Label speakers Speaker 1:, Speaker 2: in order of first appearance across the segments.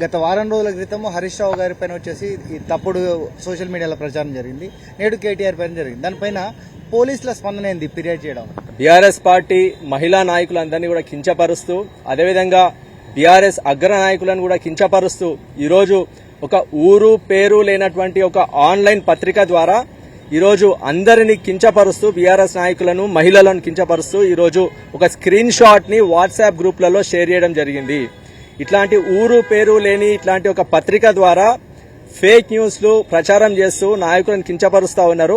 Speaker 1: గత వారం రోజుల క్రితం హరీష్ రావు గారి పైన వచ్చేసి ఈ తప్పుడు సోషల్ మీడియాలో ప్రచారం జరిగింది. నేడు కేటీఆర్ పైన జరిగింది. దానిపైన పోలీసుల స్పందన ఏంది? ఫిర్యాదు చేయడం
Speaker 2: బీఆర్ఎస్ పార్టీ మహిళా నాయకులందరినీ కూడా కించపరుస్తూ, అదేవిధంగా బీఆర్ఎస్ అగ్ర నాయకులను కూడా కించపరుస్తూ ఈరోజు ఒక ఊరు పేరు లేనటువంటి ఒక ఆన్లైన్ పత్రిక ద్వారా ఈరోజు అందరినీ కించపరుస్తూ, బీఆర్ఎస్ నాయకులను మహిళలను కించపరుస్తూ ఈరోజు ఒక స్క్రీన్ షాట్ ని వాట్సాప్ గ్రూప్లలో షేర్ చేయడం జరిగింది. ఇట్లాంటి ఊరు పేరు లేని ఇట్లాంటి ఒక పత్రిక ద్వారా ఫేక్ న్యూస్లు ప్రచారం చేస్తూ నాయకులను కించపరుస్తా ఉన్నారు.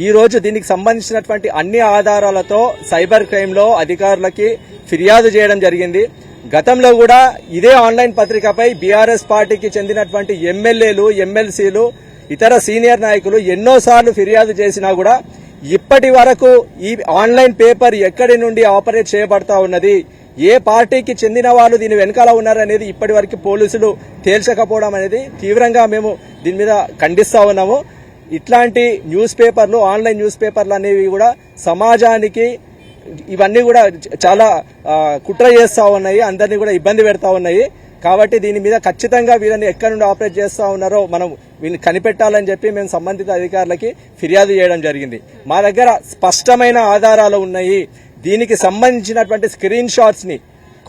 Speaker 2: ఈ రోజు దీనికి సంబంధించినటువంటి అన్ని ఆధారాలతో సైబర్ క్రైమ్ లో అధికారులకి ఫిర్యాదు చేయడం జరిగింది. గతంలో కూడా ఇదే ఆన్లైన్ పత్రికపై బీఆర్ఎస్ పార్టీకి చెందినటువంటి ఎమ్మెల్యేలు, ఎమ్మెల్సీలు, ఇతర సీనియర్ నాయకులు ఎన్నోసార్లు ఫిర్యాదు చేసినా కూడా ఇప్పటి వరకు ఈ ఆన్లైన్ పేపర్ ఎక్కడి నుండి ఆపరేట్ చేయబడతా ఉన్నది, ఏ పార్టీకి చెందిన వాళ్ళు దీని వెనకాల ఉన్నారనేది ఇప్పటి వరకు పోలీసులు తేల్చకపోవడం అనేది తీవ్రంగా మేము దీని మీద ఖండిస్తా ఉన్నాము. ఇట్లాంటి న్యూస్ పేపర్లు, ఆన్లైన్ న్యూస్ పేపర్లు అనేవి కూడా సమాజానికి ఇవన్నీ కూడా చాలా కుట్ర చేస్తా ఉన్నాయి, అందరినీ కూడా ఇబ్బంది పెడతా ఉన్నాయి. కాబట్టి దీని మీద ఖచ్చితంగా వీళ్ళని ఎక్కడి నుండి ఆపరేట్ చేస్తా ఉన్నారో మనం వీళ్ళని కనిపెట్టాలని చెప్పి మేము సంబంధిత అధికారులకి ఫిర్యాదు చేయడం జరిగింది. మా దగ్గర స్పష్టమైన ఆధారాలు ఉన్నాయి. దీనికి సంబంధించినటువంటి స్క్రీన్ షాట్స్ ని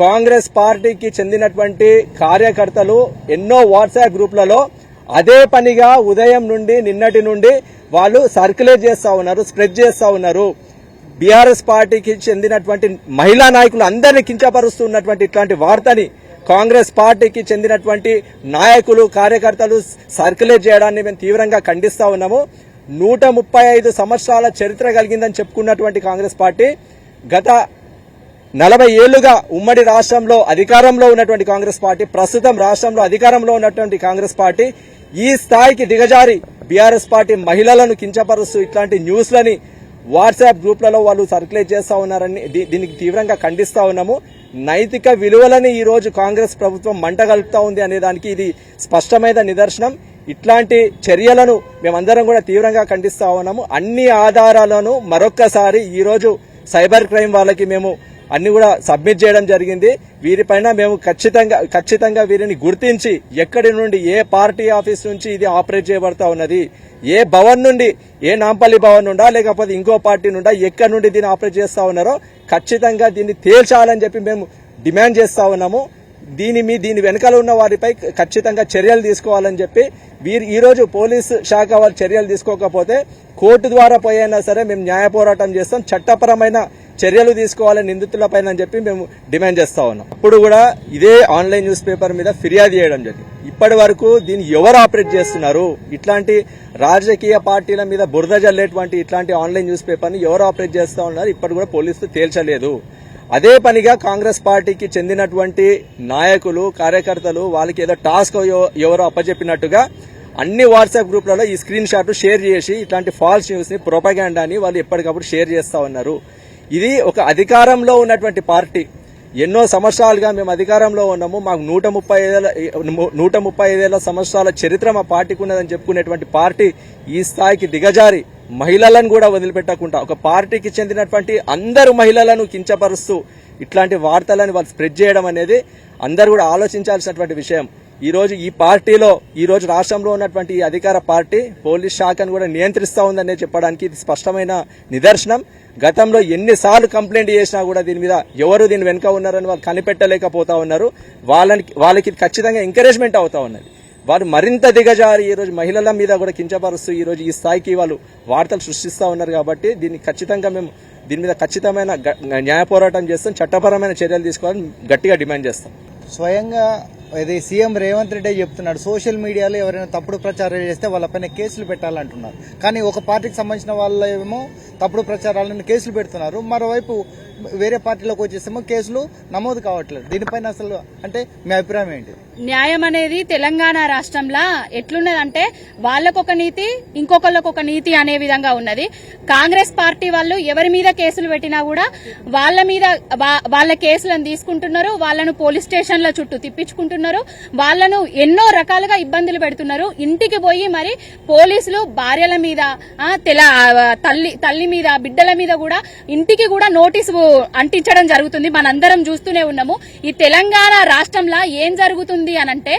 Speaker 2: కాంగ్రెస్ పార్టీకి చెందినటువంటి కార్యకర్తలు ఎన్నో వాట్సాప్ గ్రూప్లలో అదే పనిగా ఉదయం నుండి నిన్నటి నుండి వాళ్ళు సర్క్యులేట్ చేస్తా ఉన్నారు, స్ప్రెడ్ చేస్తా ఉన్నారు. బీఆర్ఎస్ పార్టీకి చెందినటువంటి మహిళా నాయకులు అందరినీ కించపరుస్తున్నటువంటి ఇట్లాంటి వార్తని కాంగ్రెస్ పార్టీకి చెందినటువంటి నాయకులు, కార్యకర్తలు సర్క్యులేట్ చేయడాన్ని మేము తీవ్రంగా ఖండిస్తా ఉన్నాము. 135 సంవత్సరాల చరిత్ర కలిగిందని చెప్పుకున్నటువంటి కాంగ్రెస్ పార్టీ గత 40 ఏళ్లుగా ఉమ్మడి రాష్ట్రంలో అధికారంలో ఉన్నటువంటి కాంగ్రెస్ పార్టీ, ప్రస్తుతం రాష్ట్రంలో అధికారంలో ఉన్నటువంటి కాంగ్రెస్ పార్టీ ఈ స్థాయికి దిగజారి బీఆర్ఎస్ పార్టీ మహిళలను కించపరుస్తూ ఇట్లాంటి న్యూస్లని వాట్సాప్ గ్రూప్లలో వాళ్ళు సర్క్యులేట్ చేస్తా ఉన్నారని దీనికి తీవ్రంగా ఖండిస్తా ఉన్నాము. నైతిక విలువలని ఈ రోజు కాంగ్రెస్ ప్రభుత్వం మంటగలుపుతా ఉంది అనే దానికి ఇది స్పష్టమైన నిదర్శనం. ఇట్లాంటి చర్యలను మేమందరం కూడా తీవ్రంగా ఖండిస్తా ఉన్నాము. అన్ని ఆధారాలను మరొక్కసారి ఈ రోజు సైబర్ క్రైమ్ వాళ్ళకి మేము అన్ని కూడా సబ్మిట్ చేయడం జరిగింది. వీరిపైన మేము ఖచ్చితంగా వీరిని గుర్తించి ఎక్కడి నుండి, ఏ పార్టీ ఆఫీస్ నుంచి ఇది ఆపరేట్ చేయబడతా ఉన్నది, ఏ భవన్ నుండి, ఏ నాంపల్లి భవన్ నుండా లేకపోతే ఇంకో పార్టీ నుండా ఎక్కడి నుండి దీన్ని ఆపరేట్ చేస్తా ఉన్నారో ఖచ్చితంగా దీన్ని తేల్చాలని చెప్పి మేము డిమాండ్ చేస్తా ఉన్నాము. దీని వెనకాల ఉన్న వారిపై ఖచ్చితంగా చర్యలు తీసుకోవాలని చెప్పి ఈ రోజు పోలీసు శాఖ వాళ్ళు చర్యలు తీసుకోకపోతే కోర్టు ద్వారా పోయినా సరే మేము న్యాయ పోరాటం చేస్తాం, చట్టపరమైన చర్యలు తీసుకోవాలని నిందితులపైన అని చెప్పి మేము డిమాండ్ చేస్తా ఉన్నాం. ఇప్పుడు కూడా ఇదే ఆన్లైన్ న్యూస్ పేపర్ మీద ఫిర్యాదు చేయడం జరిగింది. ఇప్పటి వరకు దీన్ని ఎవరు ఆపరేట్ చేస్తున్నారు, ఇట్లాంటి రాజకీయ పార్టీల మీద బురద జల్లేటువంటి ఇట్లాంటి ఆన్లైన్ న్యూస్ పేపర్ ని ఎవరు ఆపరేట్ చేస్తా ఉన్నారు ఇప్పటి కూడా పోలీసులు తేల్చలేదు. అదే పనిగా కాంగ్రెస్ పార్టీకి చెందినటువంటి నాయకులు, కార్యకర్తలు వాళ్ళకి ఏదో టాస్క్ ఎవరో అప్పచెప్పినట్టుగా అన్ని వాట్సాప్ గ్రూప్లలో ఈ స్క్రీన్ షాట్ షేర్ చేసి ఇట్లాంటి ఫాల్స్ న్యూస్ ని, ప్రొపగాండాని వాళ్ళు ఎప్పటికప్పుడు షేర్ చేస్తా ఉన్నారు. ఇది ఒక అధికారంలో ఉన్నటువంటి పార్టీ. ఎన్నో సంవత్సరాలుగా మేము అధికారంలో ఉన్నాము, మాకు 135 సంవత్సరాల చరిత్ర మా పార్టీకి ఉన్నదని చెప్పుకునేటువంటి పార్టీ ఈ స్థాయికి దిగజారి మహిళలను కూడా వదిలిపెట్టకుండా ఒక పార్టీకి చెందినటువంటి అందరు మహిళలను కించపరుస్తూ ఇట్లాంటి వార్తలను వాళ్ళు స్ప్రెడ్ చేయడం అనేది అందరూ కూడా ఆలోచించాల్సినటువంటి విషయం. ఈ రోజు ఈ పార్టీలో, ఈ రోజు రాష్ట్రంలో ఉన్నటువంటి ఈ అధికార పార్టీ పోలీస్ శాఖను కూడా నియంత్రిస్తా ఉందనే చెప్పడానికి ఇది స్పష్టమైన నిదర్శనం. గతంలో ఎన్నిసార్లు కంప్లైంట్ చేసినా కూడా దీని మీద ఎవరు దీని వెనుక ఉన్నారని వాళ్ళు కనిపెట్టలేకపోతా ఉన్నారు. వాళ్ళకి ఖచ్చితంగా ఎంకరేజ్మెంట్ అవుతా ఉన్నది. వారు మరింత దిగజారి ఈ రోజు మహిళల మీద కూడా కించపరుస్తూ ఈ రోజు ఈ స్థాయికి వాళ్ళు వార్తలు సృష్టిస్తా ఉన్నారు. కాబట్టి దీన్ని ఖచ్చితంగా మేము దీని మీద ఖచ్చితమైన న్యాయ పోరాటం చేస్తాం, చట్టపరమైన చర్యలు తీసుకోవాలని గట్టిగా డిమాండ్ చేస్తాం.
Speaker 1: స్వయంగా ఇది సీఎం రేవంత్ రెడ్డి చెప్తున్నాడు, సోషల్ మీడియాలో ఎవరైనా తప్పుడు ప్రచారాలు చేస్తే వాళ్ళపైన కేసులు పెట్టాలంటున్నారు. కానీ ఒక పార్టీకి సంబంధించిన వాళ్ళేమో తప్పుడు ప్రచారాలను కేసులు పెడుతున్నారు, మరోవైపు వేరే పార్టీలోకి వచ్చేసేమో కేసులు నమోదు కావట్లేదు. దీనిపైన అసలు అంటే మీ అభిప్రాయం ఏంటి?
Speaker 3: న్యాయం అనేది తెలంగాణ రాష్ట్రంలో ఎట్లున్నదంటే వాళ్ళకొక నీతి, ఇంకొకళ్ళకొక నీతి అనే విధంగా ఉన్నది. కాంగ్రెస్ పార్టీ వాళ్ళు ఎవరి మీద కేసులు పెట్టినా కూడా వాళ్ళ మీద వాళ్ళ కేసులను తీసుకుంటున్నారు, వాళ్ళను పోలీస్ స్టేషన్ స్టేషన్ల చుట్టూ తిప్పించుకుంటున్నారు, వాళ్లను ఎన్నో రకాలుగా ఇబ్బందులు పెడుతున్నారు. ఇంటికి పోయి మరి పోలీసులు భార్యల మీద తల్లి మీద బిడ్డల మీద కూడా ఇంటికి కూడా నోటీసు అంటించడం జరుగుతుంది. మనందరం చూస్తూనే ఉన్నాము. ఈ తెలంగాణ రాష్ట్రంలో ఏం జరుగుతుంది అనంటే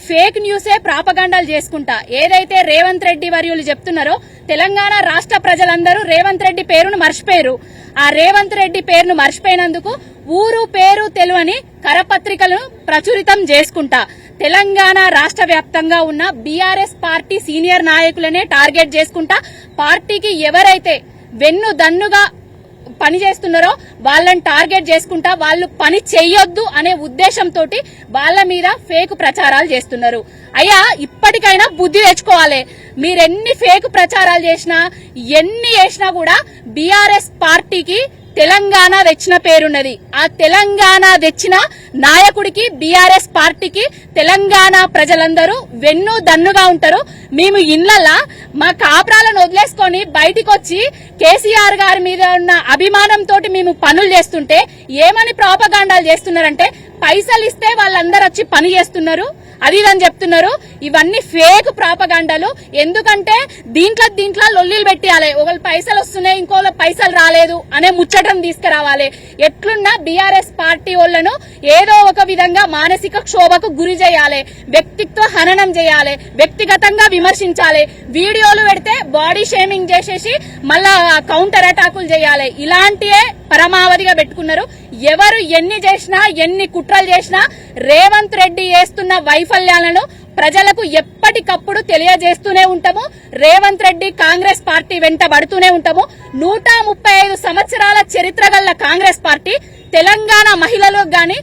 Speaker 3: ఫేక్ న్యూసే ప్రాపగండాలు చేసుకుంటా ఏదైతే రేవంత్ రెడ్డి వర్యులు చెప్తున్నారో తెలంగాణ రాష్ట్ర ప్రజలందరూ రేవంత్ రెడ్డి పేరును మర్చిపోయారు. ఆ రేవంత్ రెడ్డి పేరును మర్చిపోయినందుకు ఊరు పేరు తెలువని కరపత్రికలను ప్రచురితం చేసుకుంటా తెలంగాణ రాష్ట్ర వ్యాప్తంగా ఉన్న బీఆర్ఎస్ పార్టీ సీనియర్ నాయకులనే టార్గెట్ చేసుకుంటా పార్టీకి ఎవరైతే వెన్ను దన్నుగా పని చేస్తున్నారో వాళ్ళని టార్గెట్ చేసుకుంటా వాళ్ళు పని చెయ్యొద్దు అనే ఉద్దేశంతో వాళ్ళ మీద ఫేక్ ప్రచారాలు చేస్తున్నారు. అయ్యా, ఇప్పటికైనా బుద్ధి తెచ్చుకోవాలి. మీరెన్ని ఫేక్ ప్రచారాలు చేసినా ఎన్ని చేసినా కూడా బీఆర్ఎస్ పార్టీకి తెలంగాణ తెచ్చిన పేరున్నది. ఆ తెలంగాణ తెచ్చిన నాయకుడికి బీఆర్ఎస్ పార్టీకి తెలంగాణ ప్రజలందరూ వెన్ను దన్నుగా ఉంటారు. మేము ఇళ్లలా మా కాపురాలను వదిలేసుకొని బయటికి వచ్చి కేసీఆర్ గారి మీద ఉన్న అభిమానంతో మేము పనులు చేస్తుంటే ఏమని ప్రాపగాండాలు చేస్తున్నారంటే పైసలు ఇస్తే వాళ్ళందరూ వచ్చి పని చేస్తున్నారు, అది ఇదని చెప్తున్నారు. ఇవన్నీ ఫేక్ ప్రాపగాండాలు. ఎందుకంటే దీంట్లో లొల్లీలు పెట్టాలి. ఒకళ్ళు పైసలు వస్తున్నాయి, ఇంకోళ్ళ పైసలు రాలేదు అనే ముచ్చటం తీసుకురావాలి. ఎట్లున్నా బీఆర్ఎస్ పార్టీ వాళ్ళను ఏదో ఒక విధంగా మానసిక క్షోభకు గురి చేయాలి, వ్యక్తిత్వ హననం చేయాలి, వ్యక్తిగతంగా విమర్శించాలి. వీడియోలు పెడితే బాడీ షేమింగ్ చేసేసి మళ్ళా కౌంటర్ అటాకులు చేయాలి. ఇలాంటివే పరమావధిగా పెట్టుకున్నారు. ఎవరు ఎన్ని చేసినా ఎన్ని కుట్రలు చేసినా రేవంత్ రెడ్డి చేస్తున్న వైఫల్యాలను ప్రజలకు ఎప్పటికప్పుడు తెలియజేస్తూనే ఉంటాము. రేవంత్ రెడ్డి కాంగ్రెస్ పార్టీ వెంట పడుతూనే ఉంటాము. 135 సంవత్సరాల చరిత్ర గల కాంగ్రెస్ పార్టీ తెలంగాణ మహిళలకు గాని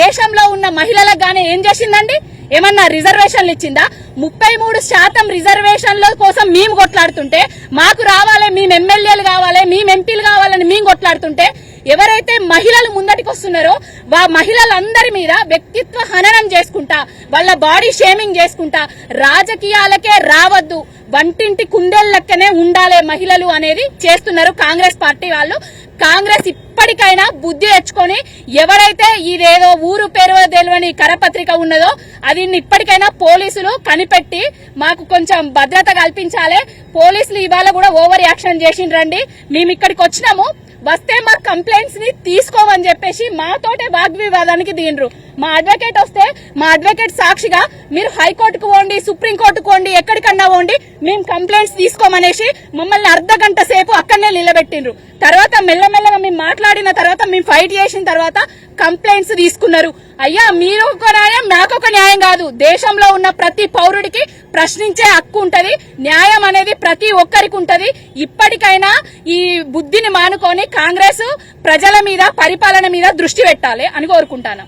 Speaker 3: దేశంలో ఉన్న మహిళలకు గాని ఏం చేసిందండి? ఏమన్నా రిజర్వేషన్లు ఇచ్చిందా? 33% రిజర్వేషన్ల కోసం మేము కొట్లాడుతుంటే మాకు రావాలి, మేము ఎమ్మెల్యేలు కావాలి, మేము ఎంపీలు కావాలని మేము కొట్లాడుతుంటే ఎవరైతే మహిళలు ముందటికి వస్తున్నారో ఆ మహిళలందరి మీద వ్యక్తిత్వ హననం చేసుకుంటా వాళ్ళ బాడీ షేమింగ్ చేసుకుంటా రాజకీయాలకే రావద్దు, వంటింటి కుందేళ్లక్కనే ఉండాలి మహిళలు అనేది చేస్తున్నారు కాంగ్రెస్ పార్టీ వాళ్ళు. కాంగ్రెస్ ఇప్పటికైనా బుద్ధి తెచ్చుకొని ఎవరైతే ఇదేదో ఊరు పేరు తెలియని కరపత్రిక ఉన్నదో అది ఇప్పటికైనా పోలీసులు కనిపెట్టి మాకు కొంచెం భద్రత కల్పించాలి. పోలీసులు ఇవాళ కూడా ఓవర్ యాక్షన్ చేసిండ్రండి. మేము ఇక్కడికి వచ్చినాము, వస్తే మా కంప్లైంట్స్ ని తీసుకోమని చెప్పేసి మాతోటే వాగ్వివాదానికి దిగిండ్రు. మా అడ్వకేట్ వస్తే మా అడ్వకేట్ సాక్షిగా మీరు హైకోర్టుకు పోండి, సుప్రీంకోర్టుకు పోండి, ఎక్కడికన్నా పోండి, మేము కంప్లైంట్స్ తీసుకోమనేసి మమ్మల్ని అర్ధగంట సేపు అక్కడనే నిలబెట్టిండ్రు. తర్వాత మెల్లమెల్లగా మేము మాట్లాడిన తర్వాత మేము ఫైట్ చేసిన తర్వాత కంప్లైంట్స్ తీసుకున్నారు. అయ్యా, మీరు ఒక న్యాయం నాకొక న్యాయం కాదు. దేశంలో ఉన్న ప్రతి పౌరుడికి ప్రశ్నించే హక్కు ఉంటది, న్యాయం అనేది ప్రతి ఒక్కరికి ఉంటది. ఇప్పటికైనా ఈ బుద్ధిని మానుకొని కాంగ్రెస్ ప్రజల మీద పరిపాలన మీద దృష్టి పెట్టాలి అని కోరుకుంటాను.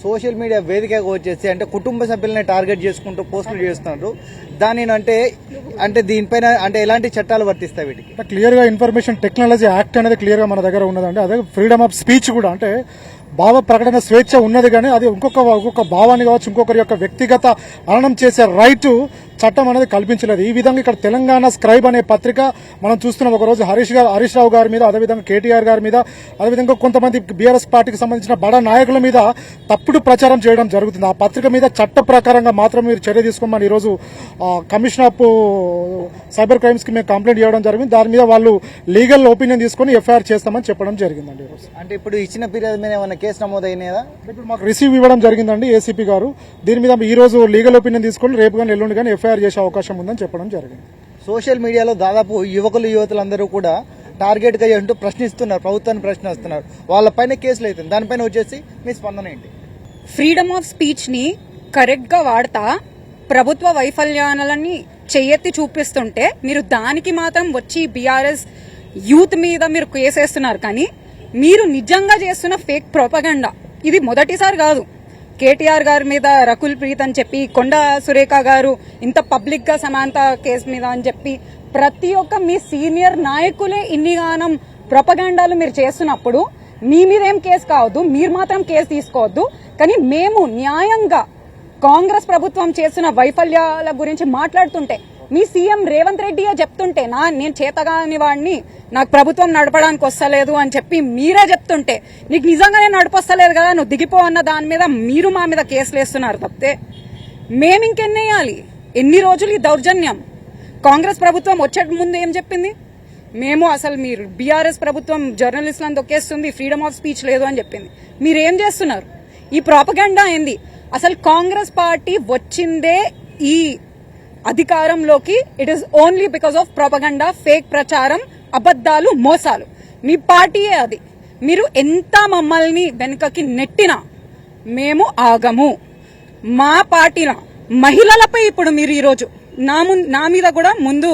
Speaker 1: సోషల్ మీడియా వేదికగా వచ్చేసి అంటే కుటుంబ సభ్యులని టార్గెట్ చేసుకుంటూ పోస్టులు చేస్తున్నారు. దానిని అంటే దీనిపైన అంటే ఎలాంటి చట్టాలు వర్తిస్తాయి వీటికి?
Speaker 4: క్లియర్ గా ఇన్ఫర్మేషన్ టెక్నాలజీ యాక్ట్ అనేది క్లియర్ గా మన దగ్గర ఉన్నదండి. అదే ఫ్రీడమ్ ఆఫ్ స్పీచ్ కూడా అంటే భావ ప్రకటన స్వేచ్ఛ ఉన్నది, కానీ అది ఇంకొక భావాన్ని కావచ్చు, ఇంకొకరి యొక్క వ్యక్తిగత హననం చేసే రైట్ చట్టం అనేది కల్పించలేదు. ఈ విధంగా ఇక్కడ తెలంగాణ స్క్రైబ్ అనే పత్రిక మనం చూస్తున్నాం. ఒకరోజు హరీష్ రావు గారి మీద, అదేవిధంగా కేటీఆర్ గారి మీద, అదేవిధంగా కొంతమంది బీఆర్ఎస్ పార్టీకి సంబంధించిన బడా నాయకుల మీద తప్పుడు ప్రచారం చేయడం జరుగుతుంది. ఆ పత్రిక మీద చట్ట ప్రకారంగా మాత్రం మీరు చర్య తీసుకోమని ఈరోజు కమిషన్ ఆఫ్ సైబర్ క్రైమ్స్ కి మేము కంప్లైంట్ చేయడం జరిగింది. దాని మీద వాళ్ళు లీగల్ ఒపీనియన్ తీసుకుని ఎఫ్ఐఆర్ చేస్తామని చెప్పడం జరిగిందండి. ఈరోజు
Speaker 1: అంటే ఇప్పుడు ఇచ్చిన పీరియడ్ మీద ఏమైనా కేసు నమోదైనదా?
Speaker 4: ఇప్పుడు మాకు రిసీవ్ ఇవ్వడం జరిగిందండి ఏసీపీ గారు. దీని మీద ఈ రోజు లీగల్ ఒపీనియన్ తీసుకుని రేపు కానీ ఎల్లుండి కానీ ఎఫ్ఐఆర్ చేసే అవకాశం ఉందని చెప్పడం జరిగింది.
Speaker 1: సోషల్ మీడియాలో దాదాపు యువతులందరూ కూడా టార్గెట్ గా అంటూ ప్రశ్నిస్తున్నారు, ప్రభుత్వాన్ని ప్రశ్నిస్తున్నారు. వాళ్ళపైన కేసులు అవుతుంది. దానిపైన వచ్చేసి మీ స్పందన ఏంటి?
Speaker 5: ఫ్రీడమ్ ఆఫ్ స్పీచ్ ని కరెక్ట్ గా వాడతా ప్రభుత్వ వైఫల్యాలని చెయ్యెత్తి చూపిస్తుంటే మీరు దానికి మాత్రం వచ్చి బీఆర్ఎస్ యూత్ మీద మీరు కేసేస్తున్నారు. కానీ మీరు నిజంగా చేస్తున్న ఫేక్ ప్రొపగండా ఇది మొదటిసారి కాదు. కేటీఆర్ గారి మీద రకుల్ ప్రీత్ అని చెప్పి, కొండా సురేఖ గారు ఇంత పబ్లిక్ గా సమాంత కేసు మీద అని చెప్పి ప్రతి ఒక్క మీ సీనియర్ నాయకులే ఇన్నిగానం ప్రొపగండాలు మీరు చేస్తున్నప్పుడు మీ మీద ఏం కేసు కావద్దు, మీరు మాత్రం కేసు తీసుకోవద్దు. కానీ మేము న్యాయంగా కాంగ్రెస్ ప్రభుత్వం చేస్తున్న వైఫల్యాల గురించి మాట్లాడుతుంటే మీ సీఎం రేవంత్ రెడ్డియే చెప్తుంటే నేను చేతగాని వాడిని, నాకు ప్రభుత్వం నడపడానికి వస్తలేదు అని చెప్పి మీరే చెప్తుంటే, నీకు నిజంగానే నడపొస్తలేదు కదా, నువ్వు దిగిపో అన్న దాని మీద మీరు మా మీద కేసులు వేస్తున్నారు తప్పితే మేము ఇంకెన్ని వేయాలి? ఎన్ని రోజులు ఈ దౌర్జన్యం? కాంగ్రెస్ ప్రభుత్వం వచ్చే ముందు ఏం చెప్పింది? మేము అసలు మీరు బీఆర్ఎస్ ప్రభుత్వం జర్నలిస్టులను తొక్కేస్తుంది, ఫ్రీడమ్ ఆఫ్ స్పీచ్ లేదు అని చెప్పింది. మీరేం చేస్తున్నారు? ఈ ప్రాపగండా ఏంది? అసలు కాంగ్రెస్ పార్టీ వచ్చిందే ఈ అధికారంలోకి it is only because of propaganda, fake ప్రచారం, అబద్దాలు, మోసాలు. మీ పార్టీయే అది. మీరు ఎంత మమ్మల్ని వెనుకకి నెట్టినా మేము ఆగము. మా పార్టీలో మహిళలపై ఇప్పుడు మీరు ఈరోజు నా మీద కూడా ముందు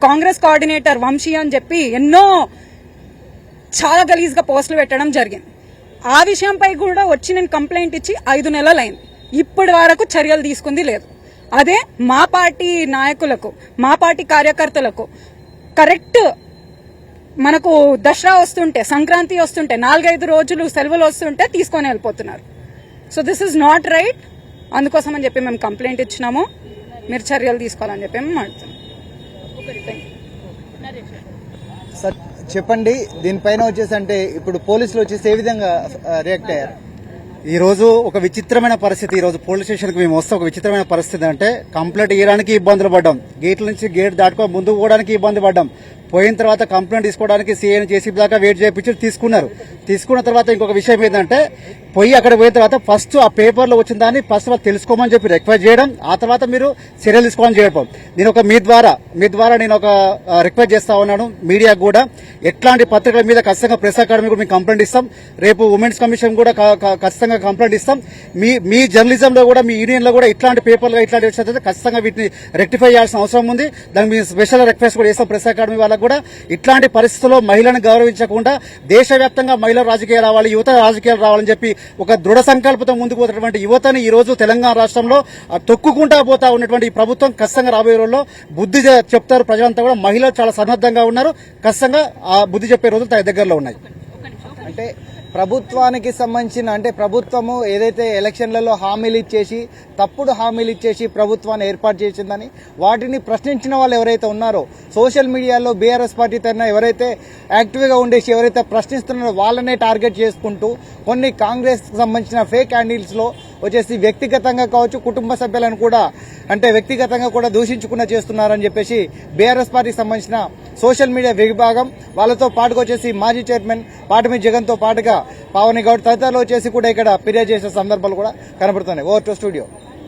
Speaker 5: కాంగ్రెస్ కోఆర్డినేటర్ వంశీ అని చెప్పి ఎన్నో చాలా గలీజ్గా పోస్టులు పెట్టడం జరిగింది. ఆ విషయంపై కూడా వచ్చి నేను కంప్లైంట్ ఇచ్చి 5 నెలలైంది. ఇప్పటి వరకు చర్యలు తీసుకుంది లేదు. అదే మా పార్టీ నాయకులకు, మా పార్టీ కార్యకర్తలకు కరెక్ట్ మనకు దసరా వస్తుంటే, సంక్రాంతి వస్తుంటే, 4-5 రోజులు సెలవులు వస్తుంటే తీసుకొని వెళ్ళిపోతున్నారు. So this is not right. అందుకోసం అని చెప్పి మేము కంప్లైంట్ ఇచ్చినాము. మీరు చర్యలు తీసుకోవాలని చెప్పి మేము అడుగుతున్నాం.
Speaker 1: సార్ చెప్పండి, దీనిపైన వచ్చేసి అంటే ఇప్పుడు పోలీసులు వచ్చేసి ఏ విధంగా రియాక్ట్ అయ్యారు?
Speaker 6: ఈ రోజు ఒక విచిత్రమైన పరిస్థితి. ఈ రోజు పోలీస్ స్టేషన్ కి మేము వస్తే ఒక విచిత్రమైన పరిస్థితి అంటే కంప్లైంట్ ఇవ్వడానికి ఇబ్బందులు పడ్డాం, గేట్ల నుంచి గేట్ దాటుకో ముందుకు పోవడానికి ఇబ్బంది పడ్డాం. పోయిన తర్వాత కంప్లైంట్ తీసుకోవడానికి సీఐని చేసి దాకా వెయిట్ చేయించి తీసుకున్న తర్వాత ఇంకొక విషయం ఏంటంటే పోయి అక్కడ పోయిన తర్వాత ఫస్ట్ ఆ పేపర్లో వచ్చిన దాన్ని ఫస్ట్ వాళ్ళు తెలుసుకోమని చెప్పి రిక్వెస్ట్ చేయడం, ఆ తర్వాత మీరు చర్యలు తీసుకోవాలని చేయడం. నేను ఒక మీ ద్వారా నేను ఒక రిక్వెస్ట్ చేస్తా ఉన్నాను మీడియాకు కూడా, ఎట్లాంటి పత్రికల మీద ఖచ్చితంగా ప్రెస్ అకాడమీ కూడా మేము కంప్లైంట్ ఇస్తాం. రేపు ఉమెన్స్ కమిషన్ కూడా ఖచ్చితంగా కంప్లైంట్ ఇస్తాం. మీ జర్నలిజంలో కూడా, మీ యూనియన్లో కూడా ఇట్లాంటి పేపర్లు ఇట్లాంటి విషయాలు ఖచ్చితంగా వీటిని రెక్టిఫై చేయాల్సిన అవసరం ఉంది. దానికి మేము స్పెషల్ రిక్వెస్ట్ కూడా చేస్తాం ప్రెస్ అకాడమీ వాళ్ళకు కూడా. ఇట్లాంటి పరిస్థితుల్లో మహిళలను గౌరవించకుండా దేశవ్యాప్తంగా మహిళా రాజకీయాలు రావాలి, యువత రాజకీయాలు రావాలని చెప్పి ఒక దృఢ సంకల్పంతో ముందుకు పోతున్నటువంటి యువతని ఈ రోజు తెలంగాణ రాష్ట్రంలో తొక్కుకుంటా పోతా ఉన్నటువంటి ఈ ప్రభుత్వం ఖచ్చితంగా రాబోయే రోజుల్లో బుద్ధి చెప్తారు. ప్రజలంతా కూడా మహిళలు చాలా సన్నద్ధంగా ఉన్నారు. ఖచ్చితంగా ఆ బుద్ధి చెప్పే రోజులు దగ్గరలో ఉన్నాయి.
Speaker 1: అంటే ప్రభుత్వానికి సంబంధించిన అంటే ప్రభుత్వము ఏదైతే ఎలక్షన్లలో హామీలు ఇచ్చేసి తప్పుడు హామీలు ఇచ్చేసి ప్రభుత్వాన్ని ఏర్పాటు చేసిందని వాటిని ప్రశ్నించిన వాళ్ళు ఎవరైతే ఉన్నారో సోషల్ మీడియాలో బీఆర్ఎస్ పార్టీ తరఫున ఎవరైతే యాక్టివ్గా ఉండేసి ఎవరైతే ప్రశ్నిస్తున్నారో వాళ్ళనే టార్గెట్ చేసుకుంటూ కొన్ని కాంగ్రెస్ సంబంధించిన ఫేక్ హ్యాండిల్స్లో వచ్చేసి వ్యక్తిగతంగా కావచ్చు కుటుంబ సభ్యులను కూడా అంటే వ్యక్తిగతంగా కూడా దూషించుకున్న చేస్తున్నారని చెప్పేసి బీఆర్ఎస్ పార్టీకి సంబంధించిన సోషల్ మీడియా విభాగం వాళ్ళతో పాటుగా వచ్చేసి మాజీ చైర్మన్ పాటమి జగన్తో పాటుగా పావని గౌడ్ తదితరులు వచ్చేసి కూడా ఇక్కడ ఫిర్యాదు చేసే సందర్భాలు కూడా కనబడుతున్నాయి. Over to studio.